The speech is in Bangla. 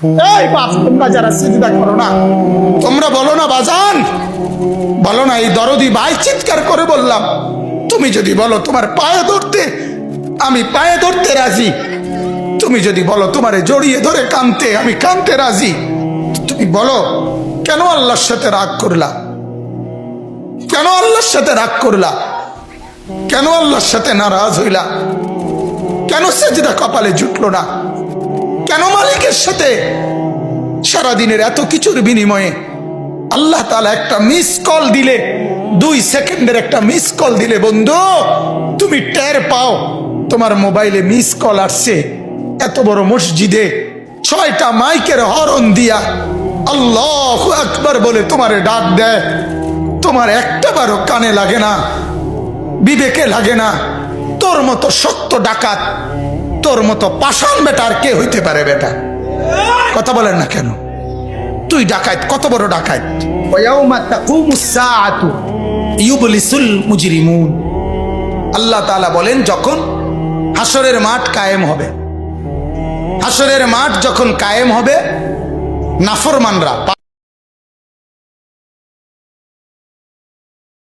এই বাপ, তোমরা যারা সিজদা করো না, তোমরা বলো না বাজান, বলো না এই দরদি ভাই চিৎকার করে বললাম, তুমি যদি বলো তোমার পায়ে ধরতে, আমি পায়ে ধরতে রাজি। তুমি যদি বলো তোমারে জড়িয়ে ধরে কাঁদতে, আমি কাঁদতে রাজি। তুমি বলো কেন আল্লাহর সাথে রাগ করলা? কেন আল্লাহর সাথে রাগ করলা? কেন আল্লাহর সাথে নারাজ হইলা? কেন সিজদা কপালে জুটলো না? কেন মালিকের সাথে সারাদিনের এত কিছুর বিনিময়ে আল্লাহ তাআলা একটা মিস কল দিলে, 2 সেকেন্ডের একটা মিস কল দিলে বন্ধু তুমি টের পাও তোমার মোবাইলে মিস কল আসছে, এত বড় মসজিদে 6টা মাইকের হরন দিয়া আল্লাহু আকবার বলে তোমারে ডাক দেয়, তোমার একটাবারও কানে লাগে না, বিবেকে লাগে না। তোর মতো শক্ত ডাকাত, তোর মতো পাষাণ বেটা আর কে হইতে পারে? বেটা কথা বলেন না কেন? তুই ডাকাত, কত বড় ডাকাত। ওয়ায়াউমা তাকুমুস সাআতু ইউবলিসুল মুজরিমুন। আল্লাহ তাআলা বলেন যখন হাসরের মাঠ কায়েম হবে, হাসরের মাঠ যখন কায়েম হবে, নাফরমানরা